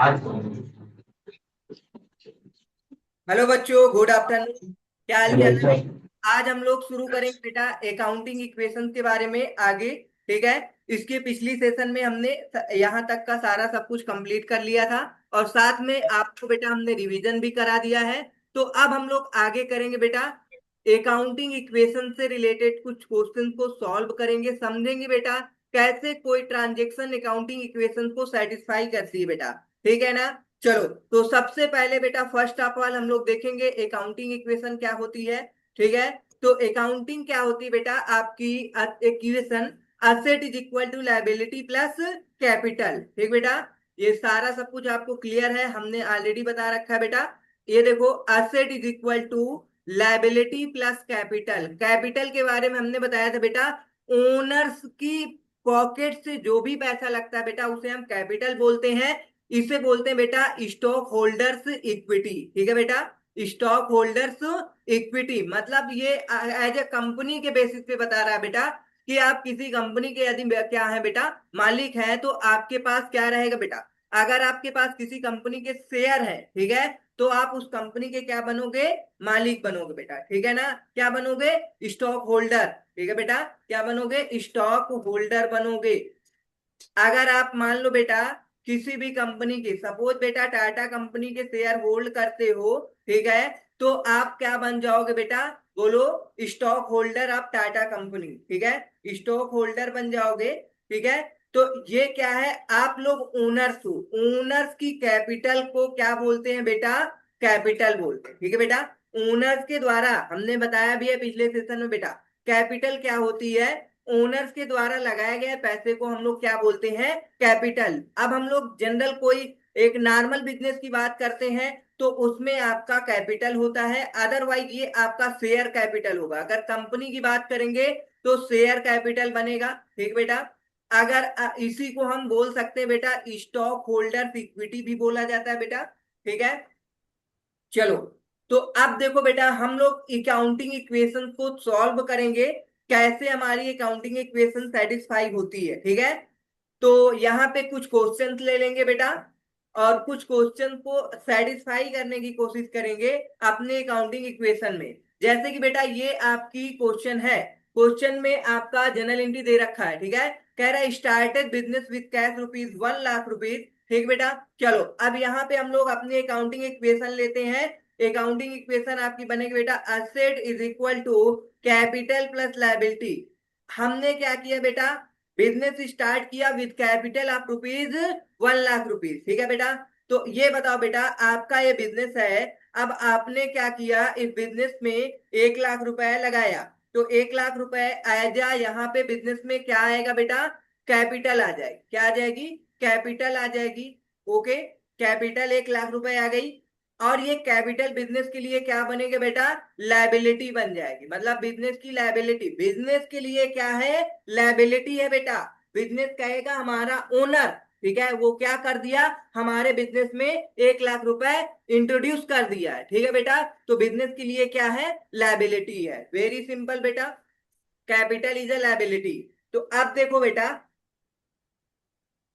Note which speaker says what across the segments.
Speaker 1: Hello बच्चों, good afternoon. क्या हाल चाल है? आज हम लोग शुरू करेंगे बेटा अकाउंटिंग इक्वेशन के बारे में आगे। ठीक है। इसके पिछली सेशन में हमने यहाँ तक का सारा सब कुछ कंप्लीट कर लिया था और साथ में आपको बेटा हमने रिवीजन भी करा दिया है। तो अब हम लोग आगे करेंगे बेटा अकाउंटिंग इक्वेशन से रिलेटेड कुछ क्वेश्चन को सॉल्व करेंगे, समझेंगे बेटा कैसे कोई ट्रांजेक्शन अकाउंटिंग इक्वेशन को सेटिस्फाई करती है बेटा। ठीक है ना? चलो, तो सबसे पहले बेटा फर्स्ट ऑफ ऑल हम लोग देखेंगे अकाउंटिंग इक्वेशन क्या होती है। ठीक है। तो अकाउंटिंग क्या होती है बेटा? आपकी equation asset is equal to liability plus capital. ठीक बेटा, ये सारा सब कुछ आपको क्लियर है, हमने ऑलरेडी बता रखा है बेटा। ये देखो, asset is equal to liability plus capital. Capital के बारे में हमने बताया था बेटा, ओनर्स की पॉकेट से जो भी पैसा लगता है बेटा उसे हम कैपिटल बोलते हैं। इसे बोलते हैं बेटा स्टॉक होल्डर्स इक्विटी। ठीक है बेटा, स्टॉक होल्डर्स इक्विटी मतलब ये एज ए कंपनी के बेसिस पे बता रहा है बेटा कि आप किसी कंपनी के यदि क्या है बेटा मालिक है तो आपके पास क्या रहेगा बेटा। अगर आपके पास किसी कंपनी के शेयर है, ठीक है, तो आप उस कंपनी के क्या बनोगे? मालिक बनोगे बेटा। ठीक है ना? क्या बनोगे? Stock holder. ठीक है बेटा, क्या बनोगे? स्टॉक होल्डर बनोगे। अगर आप मान लो बेटा किसी भी कंपनी के, सपोज बेटा टाटा कंपनी के शेयर होल्ड करते हो, ठीक है, तो आप क्या बन जाओगे बेटा? बोलो, stock holder of Tata company. ठीक है, स्टॉक होल्डर बन जाओगे। ठीक है। तो ये क्या है? आप लोग ओनर्स हो। ओनर्स की कैपिटल को क्या बोलते हैं बेटा? कैपिटल बोलते हैं। ठीक है बेटा, ओनर्स के द्वारा हमने बताया भी है पिछले सेशन में बेटा, कैपिटल क्या होती है? ओनर्स के द्वारा लगाए गए पैसे को हम लोग क्या बोलते हैं? कैपिटल। अब हम लोग जनरल कोई एक नॉर्मल बिजनेस की बात करते हैं तो उसमें आपका कैपिटल होता है, अदरवाइज ये आपका शेयर कैपिटल होगा। अगर कंपनी की बात करेंगे तो शेयर कैपिटल बनेगा। ठीक बेटा। अगर इसी को हम बोल सकते हैं बेटा स्टॉक होल्डर इक्विटी भी बोला जाता है बेटा। ठीक है। चलो, तो अब देखो बेटा हम लोग अकाउंटिंग इक्वेशन को सॉल्व करेंगे, कैसे हमारी अकाउंटिंग इक्वेशन सेटिस्फाई होती है। ठीक है। तो यहाँ पे कुछ क्वेश्चंस ले लेंगे बेटा और कुछ क्वेश्चन को सेटिस्फाई करने की कोशिश करेंगे अपने अकाउंटिंग इक्वेशन में। जैसे कि बेटा ये आपकी क्वेश्चन है, क्वेश्चन में आपका जनरल एंट्री दे रखा है। ठीक है, कह रहा है स्टार्टेड बिजनेस विद कैश ₹1,00,000। ठीक बेटा। चलो, अब यहाँ पे हम लोग अपनी अकाउंटिंग इक्वेशन लेते हैं। अकाउंटिंग इक्वेशन आपकी बनेगी बेटा asset is equal to capital plus liability. हमने क्या किया बेटा? बिजनेस स्टार्ट किया विद कैपिटल ऑफ ₹1,00,000। ठीक है बेटा। तो ये बताओ बेटा, आपका ये बिजनेस है, अब आपने क्या किया? इस बिजनेस में 1,00,000 रुपए लगाया, तो 1,00,000 रुपए आएगा यहाँ पे बिजनेस में क्या आएगा बेटा? कैपिटल आ जाएगी। क्या आ जाएगी? कैपिटल आ जाएगी। ओके, कैपिटल 1,00,000 रुपए आ गई। और ये कैपिटल बिजनेस के लिए क्या बनेगा बेटा? लायबिलिटी बन जाएगी। मतलब बिजनेस की लायबिलिटी, बिजनेस के लिए क्या है? लायबिलिटी है बेटा। बिजनेस कहेगा हमारा ओनर, ठीक है, वो क्या कर दिया? हमारे बिजनेस में 1,00,000 रुपए इंट्रोड्यूस कर दिया है। ठीक है बेटा, तो बिजनेस के लिए क्या है? लायबिलिटी है। वेरी सिंपल बेटा, कैपिटल इज अ लायबिलिटी। तो अब देखो बेटा,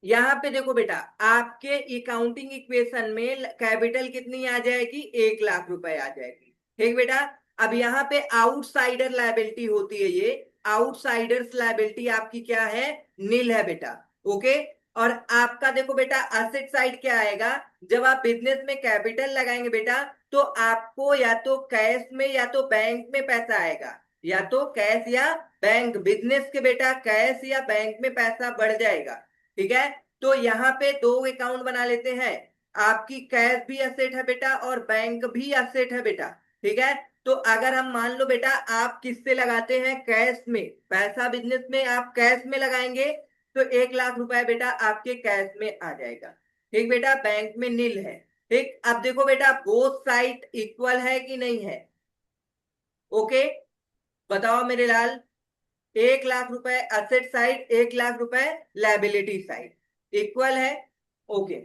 Speaker 1: यहाँ पे देखो बेटा आपके अकाउंटिंग इक्वेशन में कैपिटल कितनी आ जाएगी? 1,00,000 रुपए आ जाएगी। ठीक बेटा। अब यहाँ पे आउटसाइडर लायबिलिटी होती है, ये आउटसाइडर्स लायबिलिटी आपकी क्या है? नील है बेटा। ओके। और आपका देखो बेटा असेट साइड क्या आएगा? जब आप बिजनेस में कैपिटल लगाएंगे बेटा तो आपको या तो कैश में या तो बैंक में पैसा आएगा, या तो कैश या बैंक। बिजनेस के बेटा कैश या बैंक में पैसा बढ़ जाएगा। ठीक है। तो यहाँ पे दो अकाउंट बना लेते हैं, आपकी कैश भी असेट है बेटा और बैंक भी असेट है बेटा। ठीक है। तो अगर हम मान लो बेटा आप किससे लगाते हैं? कैश में पैसा, बिजनेस में आप कैश में लगाएंगे तो 1,00,000 रुपए बेटा आपके कैश में आ जाएगा। ठीक बेटा, बैंक में नील है। ठीक, अब देखो बेटा बोथ साइड इक्वल है कि नहीं है? ओके, बताओ मेरे लाल। 1,00,000 रुपए असेट साइड, 1,00,000 रुपए लायबिलिटी साइड, इक्वल है। ओके,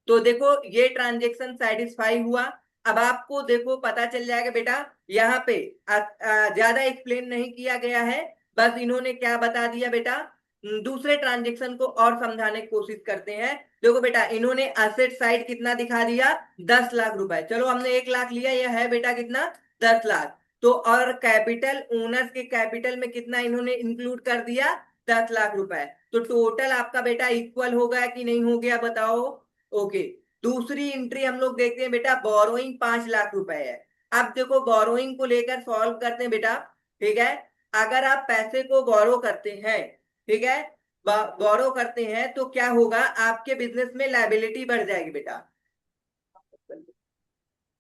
Speaker 1: तो देखो ये ट्रांजेक्शन सेटिस्फाई हुआ। अब आपको देखो पता चल जाएगा बेटा, यहाँ पे ज्यादा एक्सप्लेन नहीं किया गया है, बस इन्होंने क्या बता दिया बेटा दूसरे ट्रांजेक्शन को और समझाने की कोशिश करते हैं। देखो बेटा, इन्होंने असेट साइड कितना दिखा दिया, 10 लाख रुपए। चलो हमने 1 लाख लिया, यह है बेटा कितना, 10 लाख। तो और कैपिटल, ओनर्स के कैपिटल में कितना इन्होंने इंक्लूड कर दिया, 10 लाख रुपए। तो टोटल आपका बेटा इक्वल हो गया कि नहीं हो गया, बताओ। ओके। दूसरी एंट्री हम लोग देखते हैं बेटा, बोरोइंग 5 लाख रुपए है। अब देखो बोरोइंग को लेकर सॉल्व करते हैं बेटा। ठीक है। अगर आप पैसे को बोरो करते हैं, ठीक है, बोरो करते हैं तो क्या होगा, आपके बिजनेस में लायबिलिटी बढ़ जाएगी बेटा।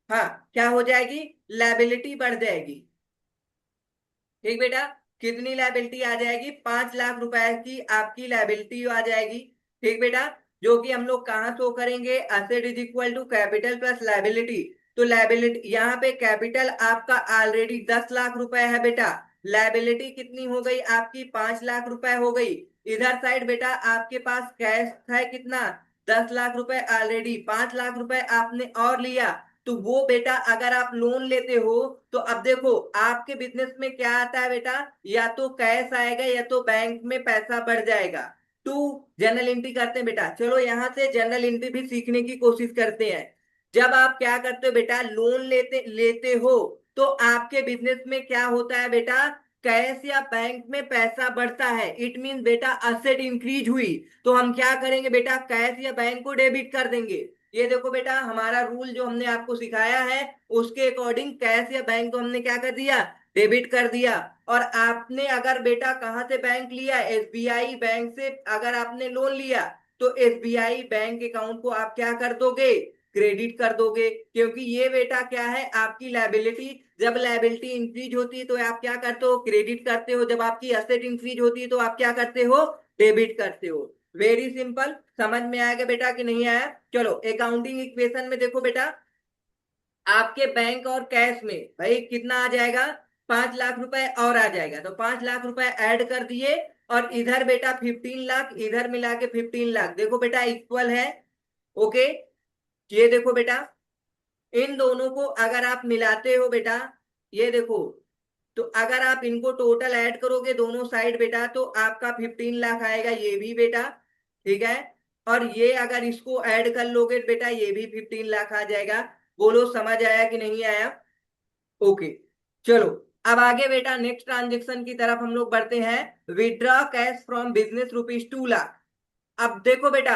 Speaker 1: हाँ, क्या हो जाएगी, लायबिलिटी बढ़ जाएगी। ठीक बेटा। कितनी लायबिलिटी आ जाएगी, 5 लाख रुपए की आपकी लायबिलिटी आ जाएगी। ठीक बेटा। जो कि हम लोग कहाँ शो करेंगे, asset is equal to capital plus liability. तो लायबिलिटी यहाँ पे कैपिटल आपका ऑलरेडी 10 लाख रुपए है बेटा। लायबिलिटी कितनी हो गई आपकी, 5 लाख रुपए हो गई। इधर साइड बेटा आपके पास कैश है कितना, 10 लाख रुपए ऑलरेडी, 5 लाख रुपए आपने और लिया। तो वो बेटा अगर आप लोन लेते हो, तो अब देखो आपके बिजनेस में क्या आता है बेटा, या तो कैश आएगा या तो बैंक में पैसा बढ़ जाएगा। टू, जनरल एंट्री करते हैं बेटा। चलो यहाँ से जनरल एंट्री भी सीखने की कोशिश करते हैं। जब आप क्या करते हो बेटा, लोन लेते लेते हो, तो आपके बिजनेस में क्या होता है बेटा, कैश या बैंक में पैसा बढ़ता है। इट मीन बेटा असेट इंक्रीज हुई, तो हम क्या करेंगे बेटा, कैश या बैंक को डेबिट कर देंगे। ये देखो बेटा, हमारा रूल जो हमने आपको सिखाया है, उसके अकॉर्डिंग कैश या बैंक को हमने क्या कर दिया, डेबिट कर दिया। और आपने अगर बेटा कहाँ से बैंक लिया, एसबीआई बैंक से अगर आपने लोन लिया, तो एसबीआई बैंक अकाउंट को आप क्या कर दोगे, क्रेडिट कर दोगे। क्योंकि ये बेटा क्या है, आपकी लायबिलिटी, जब लायबिलिटी इंक्रीज होती है तो आप क्या करते हो, क्रेडिट करते हो। जब आपकी असेट इंक्रीज होती है तो आप क्या करते हो, डेबिट करते हो। Very simple. समझ में आएगा बेटा कि नहीं आया। चलो अकाउंटिंग इक्वेशन में देखो बेटा, आपके बैंक और कैश में भाई कितना आ जाएगा, 5 लाख रुपए और आ जाएगा। तो 5 लाख रुपए ऐड कर दिए, और इधर बेटा 15 लाख, इधर मिला के 15 लाख, देखो बेटा इक्वल है। ओके। ये देखो बेटा, इन दोनों को अगर आप मिलाते हो बेटा, ये देखो, तो अगर आप इनको टोटल ऐड करोगे दोनों साइड बेटा, तो आपका 15 लाख आएगा, ये भी बेटा। ठीक है। और ये अगर इसको ऐड कर लोगे बेटा, ये भी 15 लाख आ जाएगा। बोलो समझ आया कि नहीं आया। ओके। चलो, अब आगे बेटा नेक्स्ट ट्रांजेक्शन की तरफ हम लोग बढ़ते हैं। Withdraw cash from business ₹2 lakh. अब देखो बेटा,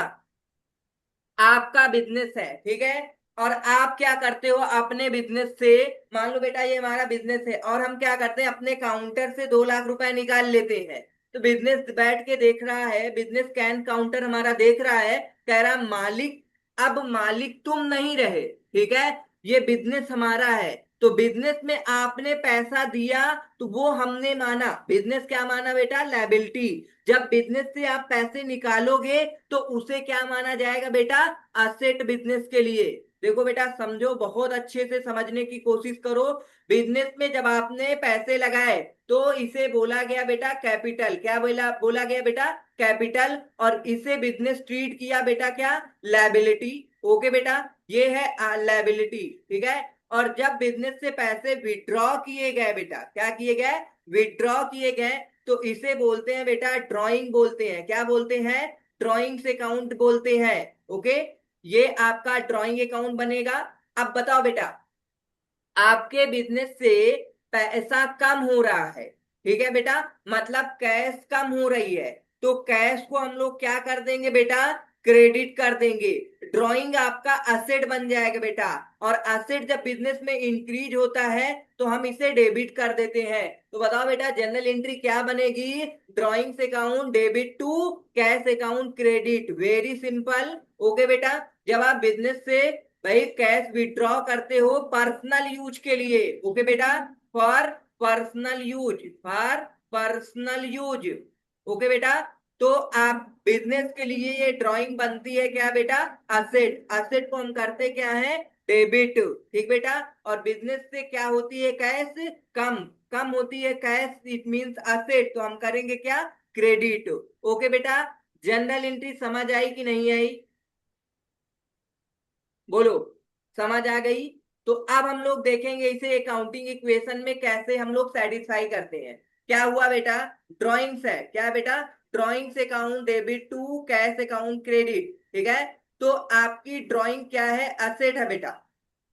Speaker 1: आपका बिजनेस है, ठीक है, और आप क्या करते हो अपने बिजनेस से, मान लो बेटा ये हमारा बिजनेस है, और हम क्या करते हैं, अपने काउंटर से 2 लाख रुपए निकाल लेते हैं। तो बिजनेस बैठ के देख रहा है, बिजनेस कैन काउंटर हमारा देख रहा है, कह रहा मालिक, अब मालिक तुम नहीं रहे, ठीक है, ये बिजनेस हमारा है। तो बिजनेस में आपने पैसा दिया, तो वो हमने माना, बिजनेस क्या माना बेटा, लायबिलिटी। जब बिजनेस से आप पैसे निकालोगे, तो उसे क्या माना जाएगा बेटा, असेट बिजनेस के लिए। देखो बेटा समझो, बहुत अच्छे से समझने की कोशिश करो। बिजनेस में जब आपने पैसे लगाए, तो इसे बोला गया बेटा कैपिटल। क्या बोला बोला गया बेटा, कैपिटल। और इसे बिजनेस ट्रीट किया बेटा क्या, लायबिलिटी। ओके बेटा, ये है लायबिलिटी। ठीक है। और जब बिजनेस से पैसे विड्रॉ किए गए बेटा, क्या किए गए, विड्रॉ किए गए, तो इसे बोलते हैं बेटा ड्राइंग बोलते हैं। क्या बोलते हैं, ड्राइंग्स अकाउंट बोलते हैं। ओके। ये आपका ड्राइंग अकाउंट बनेगा। अब बताओ बेटा, आपके बिजनेस से पैसा कम हो रहा है, ठीक है बेटा, मतलब कैश कम हो रही है, तो कैश को हम लोग क्या कर देंगे बेटा, क्रेडिट कर देंगे। ड्राइंग आपका असेट बन जाएगा बेटा। और असेट जब बिजनेस में इंक्रीज होता है, तो हम इसे डेबिट कर देते हैं। तो बताओ बेटा जनरल एंट्री क्या बनेगी, drawings account debit to cash account credit. Very simple. Okay बेटा। जब आप बिजनेस से भाई कैश विड्रॉ करते हो पर्सनल यूज के लिए, ओके बेटा, for personal use, for personal use. Okay बेटा। तो आप बिजनेस के लिए ये ड्राइंग बनती है क्या बेटा, असेट। असेट को हम करते क्या है, डेबिट। ठीक बेटा। और बिजनेस से क्या होती है, कैश कम, कम होती है कैश, इट मींस असेट, तो हम करेंगे क्या, क्रेडिट। ओके बेटा। जनरल एंट्री समझ आई कि नहीं आई, बोलो, समझ आ गई। तो अब हम लोग देखेंगे इसे अकाउंटिंग इक्वेशन में कैसे हम लोग सेटिस्फाई करते हैं। क्या हुआ बेटा, ड्राइंग्स है, क्या बेटा, drawings account debit to cash account credit, ठीक है। तो आपकी ड्रॉइंग क्या है, असेट है बेटा।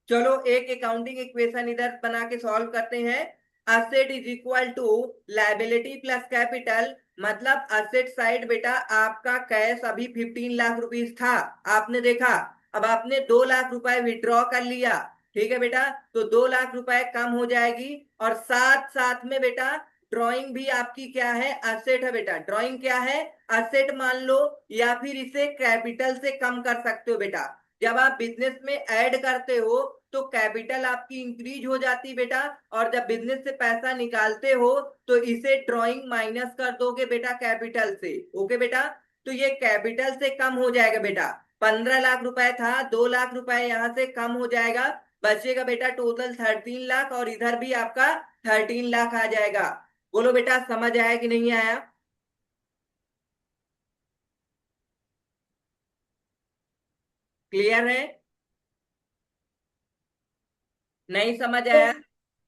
Speaker 1: चलो एक अकाउंटिंग इक्वेशन इधर बना के सॉल्व करते हैं। Asset is equal to liability plus capital, मतलब असेट साइड बेटा आपका कैश अभी 15 लाख रुपीस था, आपने देखा। अब आपने 2 लाख रुपए विड्रॉ कर लिया, ठीक है बेटा। तो 2 लाख रुपए कम हो जाएगी, और साथ साथ में बेटा ड्राइंग भी आपकी क्या है, असेट है बेटा। ड्राइंग क्या है, असेट मान लो, या फिर इसे कैपिटल से कम कर सकते हो बेटा। जब आप बिजनेस में ऐड करते हो तो कैपिटल आपकी इंक्रीज हो जाती बेटा, और जब बिजनेस से पैसा निकालते हो तो इसे ड्राइंग माइनस कर दोगे बेटा कैपिटल से। ओके बेटा, तो ये कैपिटल से कम हो जाएगा बेटा। 15 लाख रुपए था, 2 लाख रुपए यहां से कम हो जाएगा, बचेगा बेटा टोटल 13 लाख, और इधर भी आपका 13 लाख आ जाएगा। बोलो बेटा समझ आया कि नहीं आया? क्लियर है? नहीं समझ आया?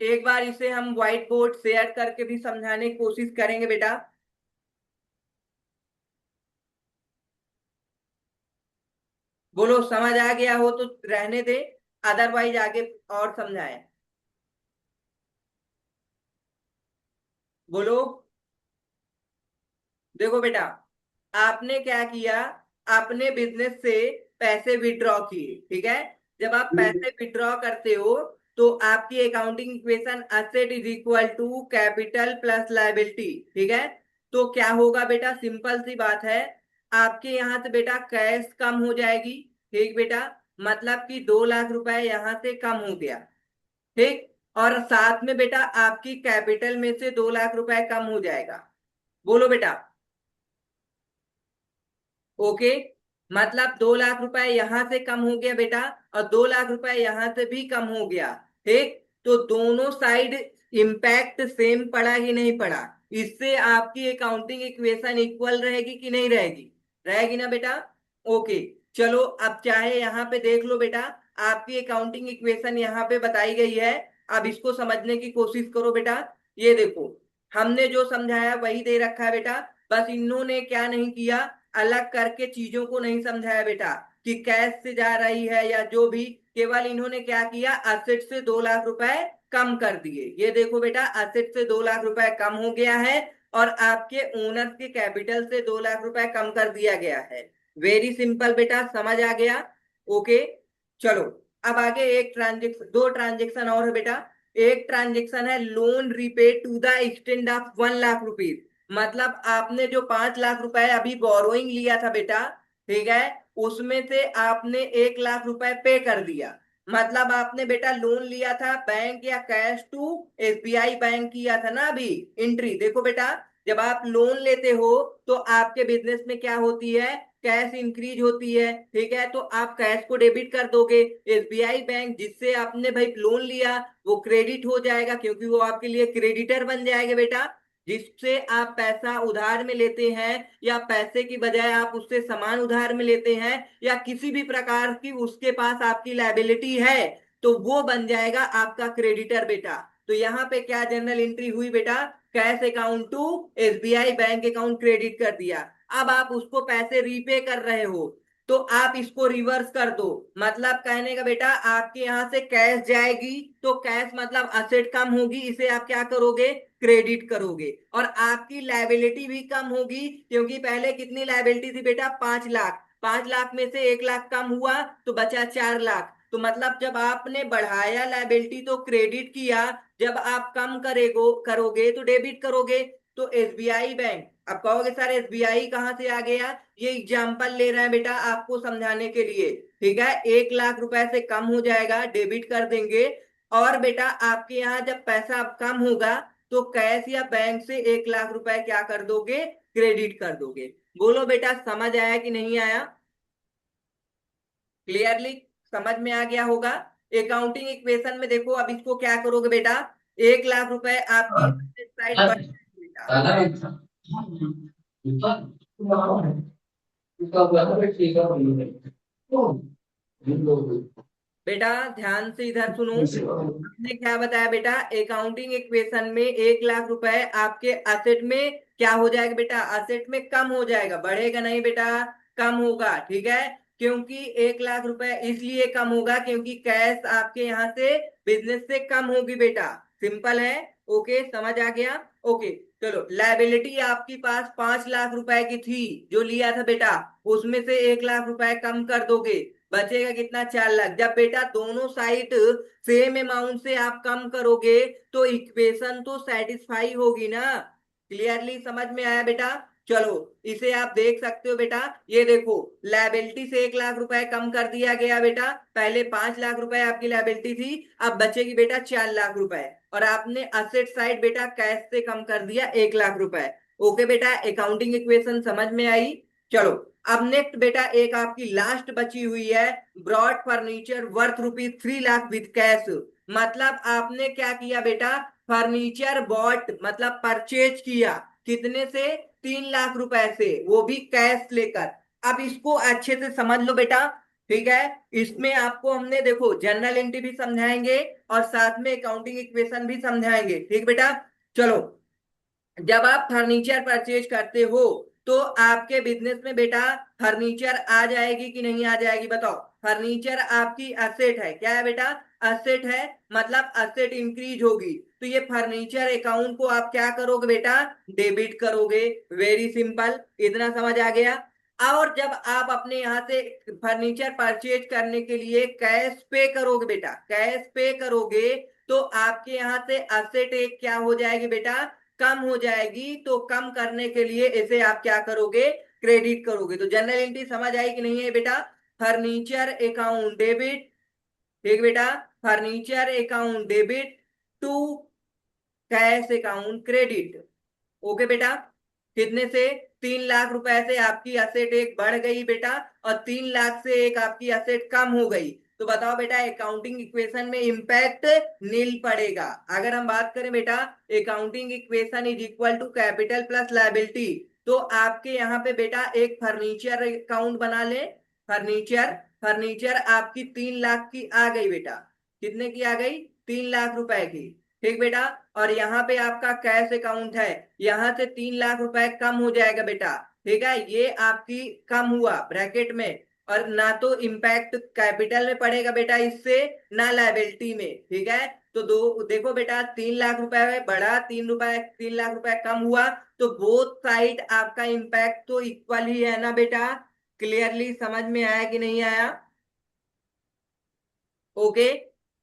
Speaker 1: एक बार इसे हम व्हाइट बोर्ड शेयर करके भी समझाने की कोशिश करेंगे बेटा। बोलो समझ आ गया हो तो रहने दे, अदरवाइज आगे और समझाएं। बोलो। देखो बेटा, आपने क्या किया, आपने बिजनेस से पैसे विड्रॉ किए, ठीक है। जब आप पैसे विड्रॉ करते हो तो आपकी accounting equation asset is equal to capital plus liability, ठीक है। तो क्या होगा बेटा, सिंपल सी बात है, आपके यहाँ से बेटा कैश कम हो जाएगी, ठीक बेटा। मतलब कि 2 लाख रुपए यहाँ से कम हो गया, ठीक। और साथ में बेटा आपकी कैपिटल में से 2 लाख रुपए कम हो जाएगा। बोलो बेटा। ओके, मतलब 2 लाख रुपए यहां से कम हो गया बेटा, और 2 लाख रुपए यहां से भी कम हो गया, ठीक। तो दोनों साइड इम्पैक्ट सेम पड़ा कि नहीं पड़ा? इससे आपकी अकाउंटिंग इक्वेशन इक्वल रहेगी कि नहीं रहेगी? रहेगी ना बेटा। ओके, चलो अब चाहे यहाँ पे देख लो बेटा, आपकी अकाउंटिंग इक्वेशन यहाँ पे बताई गई है। अब इसको समझने की कोशिश करो बेटा। ये देखो, हमने जो समझाया वही दे रखा है बेटा, बस इन्होंने क्या नहीं किया, अलग करके चीजों को नहीं समझाया बेटा कि कैश से जा रही है या जो भी। केवल इन्होंने क्या किया, असेट से 2 लाख रुपए कम कर दिए। ये देखो बेटा, असेट से 2 लाख रुपए कम हो गया है, और आपके ओनर के कैपिटल से 2 लाख रुपए कम कर दिया गया है। वेरी सिंपल बेटा, समझ आ गया? ओके, चलो अब आगे एक ट्रांजेक्शन, दो ट्रांजेक्शन और है बेटा। एक ट्रांजेक्शन है loan repay to the extent of 1 lakh rupees, मतलब आपने जो 5 लाख रुपए अभी बोरोइंग लिया था बेटा, ठीक है, उसमें से आपने 1 लाख रुपए पे कर दिया। मतलब आपने बेटा लोन लिया था बैंक या कैश टू एसबीआई बैंक किया था ना अभी एंट्री। देखो बेटा, जब आप लोन लेते हो तो आपके बिजनेस में क्या होती है, कैश इंक्रीज होती है, ठीक है। तो आप कैश को डेबिट कर दोगे, एसबीआई बैंक जिससे आपने भाई लोन लिया वो क्रेडिट हो जाएगा, क्योंकि वो आपके लिए क्रेडिटर बन जाएगा बेटा। जिससे आप पैसा उधार में लेते हैं, या पैसे की बजाय आप उससे सामान उधार में लेते हैं, या किसी भी प्रकार की उसके पास आपकी लायबिलिटी है, तो वो बन जाएगा आपका क्रेडिटर बेटा। तो यहाँ पे क्या जनरल एंट्री हुई बेटा, cash account to SBI bank account credit कर दिया। अब आप उसको पैसे रीपे कर रहे हो, तो आप इसको रिवर्स कर दो। मतलब कहने का बेटा, आपके यहां से कैश जाएगी तो कैश मतलब असेट कम होगी, इसे आप क्या करोगे, क्रेडिट करोगे। और आपकी लायबिलिटी भी कम होगी, क्योंकि पहले कितनी लायबिलिटी थी बेटा, 5 लाख। 5 लाख में से 1 लाख कम हुआ तो बचा 4 लाख। तो मतलब जब आपने बढ़ाया लायबिलिटी तो क्रेडिट किया, जब आप कम करेगो करोगे तो डेबिट करोगे। तो एसबीआई बैंक, अब कहोगे सर एसबीआई कहाँ से आ गया, ये एग्जाम्पल ले रहे हैं बेटा आपको समझाने के लिए, ठीक है। 1 लाख रुपए से कम हो जाएगा, डेबिट कर देंगे। और बेटा आपके यहाँ जब पैसा कम होगा तो कैश या बैंक से 1 लाख रुपए क्या कर दोगे, क्रेडिट कर दोगे। बोलो बेटा समझ आया कि नहीं आया? क्लियरली समझ में आ गया होगा। अकाउंटिंग इक्वेशन में देखो, अब इसको क्या करोगे बेटा, 1 लाख रुपए आपकी साइड बढ़ जाएगी बेटा। बेटा ध्यान से इधर सुनो, हमने क्या बताया बेटा, अकाउंटिंग इक्वेशन में 1 लाख रुपए आपके असेट में क्या हो जाएगा बेटा, असेट में कम हो जाएगा, बढ़ेगा नहीं बेटा, कम होगा। ठीक है, क्योंकि 1 लाख रुपए इसलिए कम होगा क्योंकि कैश आपके यहाँ से बिजनेस से कम होगी बेटा, सिंपल है। ओके, समझ आ गया। ओके, चलो, लायबिलिटी आपके पास 5 लाख रुपए की थी जो लिया था बेटा, उसमें से 1 लाख रुपए कम कर दोगे, बचेगा कितना, 4 लाख। जब बेटा दोनों साइड सेम अमाउंट से आप कम करोगे तो इक्वेशन तो सेटिस्फाई होगी ना। क्लियरली समझ में आया बेटा। चलो, इसे आप देख सकते हो बेटा, ये देखो, लायबिलिटी से 1 लाख रुपए कम कर दिया गया बेटा, पहले 5 लाख रुपए आपकी लायबिलिटी थी, अब बचेगी बेटा 4 लाख रुपए, और आपने असेट साइड बेटा कैश से कम कर दिया 1 लाख रुपए। ओके बेटा, अकाउंटिंग इक्वेशन समझ में आई। चलो, अब नेक्स्ट बेटा एक आपकी लास्ट बची हुई है, bought furniture worth ₹3 lakh with cash. मतलब आपने क्या किया बेटा, फर्नीचर बॉट मतलब परचेज किया, कितने से, 3 लाख रुपए से, वो भी कैश लेकर। अब इसको अच्छे से समझ लो बेटा। ठीक है, इसमें आपको हमने देखो जनरल एंट्री भी समझाएंगे और साथ में अकाउंटिंग इक्वेशन भी समझाएंगे। ठीक बेटा, चलो, जब आप फर्नीचर परचेज करते हो तो आपके बिजनेस में बेटा फर्नीचर आ जाएगी कि नहीं आ जाएगी, बताओ। फर्नीचर आपकी असेट है, क्या है बेटा, असेट है, मतलब असेट इंक्रीज होगी, तो ये फर्नीचर अकाउंट को आप क्या करोगे बेटा, डेबिट करोगे। वेरी सिंपल, इतना समझ आ गया। और जब आप अपने यहाँ से फर्नीचर परचेज करने के लिए कैश पे करोगे बेटा, कैश पे करोगे, तो आपके यहाँ से असेट एक क्या हो जाएगी बेटा, कम हो जाएगी। तो कम करने के लिए इसे आप क्या करोगे, क्रेडिट करोगे। तो जनरल एंट्री समझ आई कि नहीं है बेटा, फर्नीचर अकाउंट डेबिट, ठीक बेटा, furniture account debit to cash account credit. Okay बेटा, कितने से, 3 लाख रुपए से आपकी असेट एक बढ़ गई बेटा, और 3 लाख से एक आपकी असेट कम हो गई। तो बताओ बेटा, अकाउंटिंग इक्वेशन में इंपैक्ट नील पड़ेगा। अगर हम बात करें बेटा, accounting equation is equal to capital plus liability, तो आपके यहाँ पे बेटा एक फर्नीचर अकाउंट बना ले। फर्नीचर, फर्नीचर आपकी 3 लाख की आ गई बेटा, कितने की आ गई, 3 लाख रुपए की। ठीक बेटा, और यहाँ पे आपका कैश अकाउंट है, यहाँ से 3 लाख रुपए कम हो जाएगा बेटा। ठीक है, ये आपकी कम हुआ ब्रैकेट में, और ना तो इम्पैक्ट कैपिटल में पड़ेगा बेटा इससे, ना लायबिलिटी में। ठीक है, तो दो देखो बेटा, 3 लाख रुपए बढ़ा, 3 लाख रुपए कम हुआ, तो बोथ साइड आपका इम्पैक्ट तो इक्वल ही है ना बेटा। क्लियरली समझ में आया कि नहीं आया। ओके,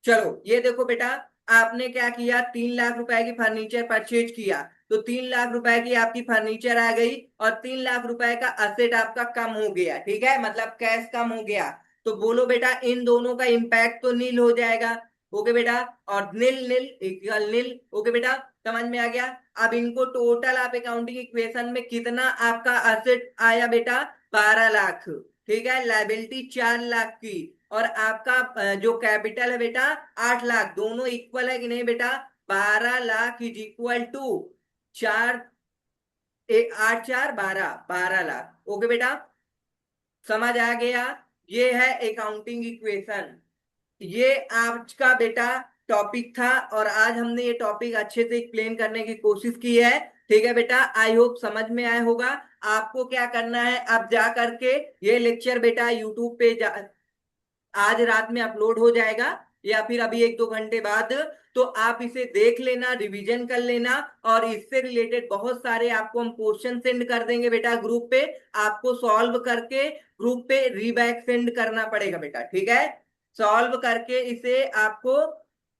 Speaker 1: चलो, ये देखो बेटा, आपने क्या किया, 3 लाख रुपए की फर्नीचर परचेज किया, तो 3 लाख रुपए की आपकी फर्नीचर आ गई, और 3 लाख रुपए का असेट आपका कम हो गया। ठीक है, मतलब कैश कम हो गया। तो बोलो बेटा, इन दोनों का इंपैक्ट तो नील हो जाएगा। ओके बेटा, और नील नील इक्वल नील। ओके बेटा, समझ में आ गया। अब इनको टोटल आप अकाउंटिंग इक्वेशन में कितना आपका असेट आया बेटा, 12 लाख। ठीक है, लाइबिलिटी 4 लाख की, और आपका जो कैपिटल है बेटा 8 लाख, दोनों इक्वल है कि नहीं बेटा, 12 लाख इज इक्वल टू चार, एक 8 4 12, 12 लाख। ओके बेटा, समझ आ गया। ये है अकाउंटिंग इक्वेशन। ये आज का बेटा टॉपिक था, और आज हमने ये टॉपिक अच्छे से एक्सप्लेन करने की कोशिश की है। ठीक है बेटा, आई होप समझ में आया होगा। आपको क्या करना है, अब जा करके ये लेक्चर बेटा यूट्यूब पे आज रात में अपलोड हो जाएगा, या फिर अभी 1 2 घंटे बाद। तो आप इसे देख लेना, रिवीजन कर लेना, और इससे रिलेटेड बहुत सारे आपको हम क्वेश्चन सेंड कर देंगे बेटा ग्रुप पे, आपको सॉल्व करके ग्रुप पे रीबैक सेंड करना पड़ेगा बेटा। ठीक है, सॉल्व करके इसे आपको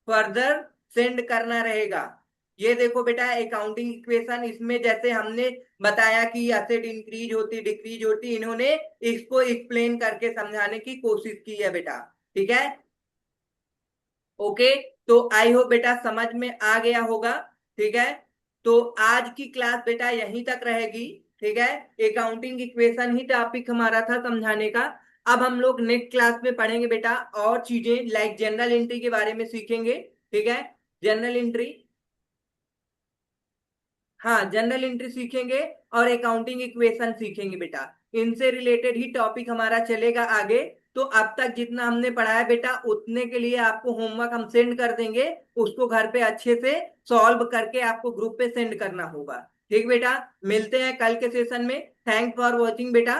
Speaker 1: फर्दर सेंड करना रहेगा। ये देखो बेटा अकाउंटिंग इक्वेशन, इसमें जैसे हमने बताया कि एसेट इंक्रीज होती डिक्रीज होती, इन्होंने इसको एक्सप्लेन करके समझाने की कोशिश की है बेटा। ठीक है, ओके, तो आई होप बेटा समझ में आ गया होगा। ठीक है, तो आज की क्लास बेटा यहीं तक रहेगी। ठीक है, अकाउंटिंग इक्वेशन ही टॉपिक हमारा था समझाने का। अब हम लोग नेक्स्ट क्लास में पढ़ेंगे बेटा और चीजें, लाइक जनरल एंट्री के बारे में सीखेंगे। ठीक है, जनरल एंट्री, हाँ जनरल एंट्री सीखेंगे, और अकाउंटिंग इक्वेशन सीखेंगे बेटा। इनसे रिलेटेड ही टॉपिक हमारा चलेगा आगे। तो अब तक जितना हमने पढ़ा है बेटा, उतने के लिए आपको होमवर्क हम सेंड कर देंगे, उसको घर पे अच्छे से सॉल्व करके आपको ग्रुप पे सेंड करना होगा। ठीक बेटा, मिलते हैं कल के सेशन में। थैंक्स फॉर वॉचिंग बेटा।